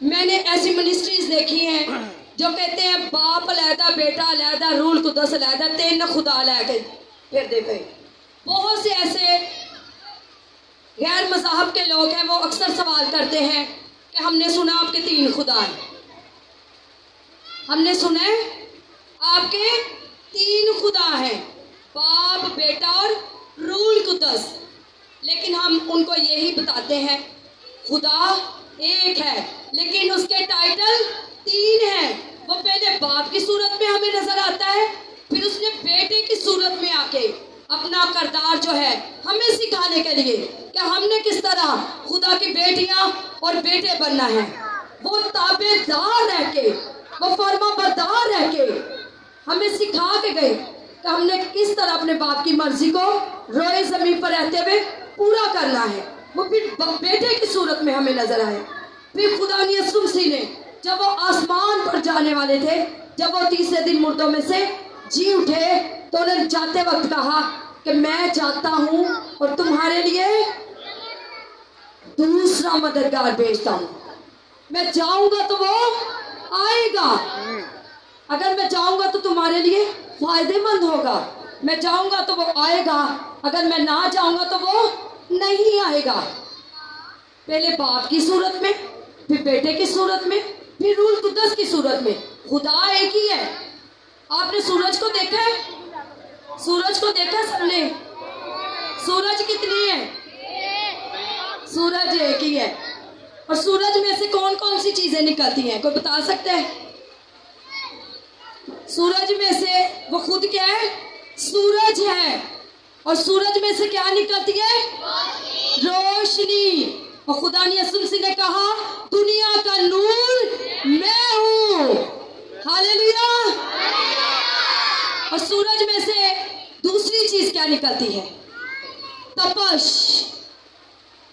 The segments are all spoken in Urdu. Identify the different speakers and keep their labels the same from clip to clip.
Speaker 1: میں نے ایسی منسٹریز دیکھی ہیں جو کہتے ہیں باپ علیحدہ، بیٹا علیحدہ، روح القدس علیحدہ، تین خدا لے کے پھر دے گئے۔ بہت سے ایسے غیر مذاہب کے لوگ ہیں، وہ اکثر سوال کرتے ہیں کہ ہم نے سنا آپ کے تین خدا ہیں، ہم نے سنا ہے آپ کے تین خدا ہیں، باپ، بیٹا اور روح القدس، لیکن ہم ان کو یہی بتاتے ہیں خدا ایک ہے لیکن اس کے ٹائٹل تین ہیں۔ وہ پہلے باپ کی صورت میں ہمیں نظر آتا ہے، پھر اس نے بیٹے کی صورت میں آ کے اپنا کردار جو ہے ہمیں سکھانے کے لیے کہ ہم نے کس طرح خدا کی بیٹیاں اور بیٹے بننا ہے۔ وہ تابع دار رہ کے، وہ فرما بردار رہ کے ہمیں سکھا کے گئے کہ ہم نے کس طرح اپنے باپ کی مرضی کو روئے زمین پر رہتے ہوئے پورا کرنا ہے۔ وہ پھر بیٹے کی صورت میں ہمیں نظر آئے۔ پھر خدا یسوع مسیح نے جب وہ آسمان پر جانے والے تھے، جب وہ تیسرے دن مردوں میں سے جی اٹھے، تو انہوں نے جاتے وقت کہا کہ میں جاتا ہوں اور تمہارے لیے دوسرا مددگار بھیجتا ہوں۔ میں جاؤں گا تو وہ آئے گا، اگر میں جاؤں گا تو تمہارے لیے فائدے مند ہوگا، میں جاؤں گا تو وہ آئے گا، اگر میں نہ جاؤں گا تو وہ نہیں آئے گا۔ پہلے باپ کی صورت میں، پھر بیٹے کی صورت میں، پھر روح القدس کی صورت میں۔ خدا ایک ہی ہے۔ آپ نے سورج کو دیکھا ہے؟ سورج کو دیکھا سب نے؟ سورج کتنی ہے؟ سورج ایک ہی ہے۔ اور سورج میں سے کون کون سی چیزیں نکلتی ہیں، کوئی بتا سکتے ہیں؟ سورج میں سے وہ خود کیا ہے؟ سورج ہے۔ اور سورج میں سے کیا نکلتی ہے؟ روشنی۔ اور خدا نے یسوع مسیح نے کہا دنیا کا نور میں ہوں۔ ہاللیلویا۔ اور سورج میں سے دوسری چیز کیا نکلتی ہے؟ تپش،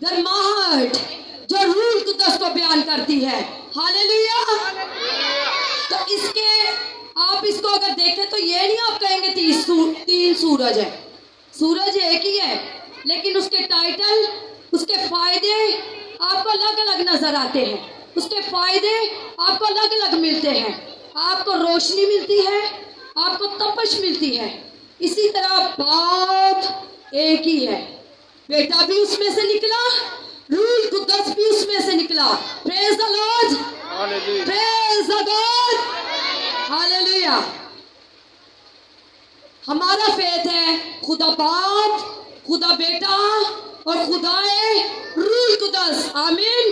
Speaker 1: گرماہٹ، جو روح القدس کو بیان کرتی ہے۔ ہاللیلویا۔ تو اس کے آپ اس کو اگر دیکھیں تو یہ نہیں آپ کہیں گے تین سورج ہے۔ سورج ایک ہی ہے لیکن اس کے ٹائٹل، اس کے فائدے آپ کو الگ الگ نظر آتے ہیں، اس کے فائدے آپ کو الگ الگ ملتے ہیں۔ آپ کو روشنی ملتی ہے، آپ کو تپش ملتی ہے۔ اسی طرح باپ ایک ہی ہے، بیٹا بھی اس میں سے نکلا، روح القدس بھی اس میں سے نکلا۔ پریز دی لارڈ، پریز دی گاڈ، ہاللیلویا۔ ہمارا فیتھ ہے خدا باپ، خدا بیٹا اور خدا روح القدس۔ آمین۔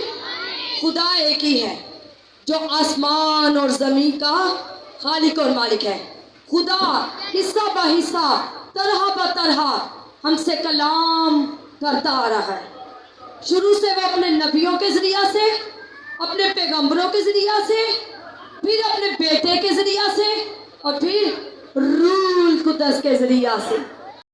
Speaker 1: خدا ایک ہی ہے جو آسمان اور زمین کا خالق اور مالک ہے۔ خدا حصہ بہ حصہ، طرح بہ طرح ہم سے کلام کرتا آ رہا ہے۔ شروع سے وہ اپنے نبیوں کے ذریعہ سے، اپنے پیغمبروں کے ذریعہ سے، پھر اپنے بیٹے کے ذریعہ سے، اور پھر روح القدس کے ذریعہ سے۔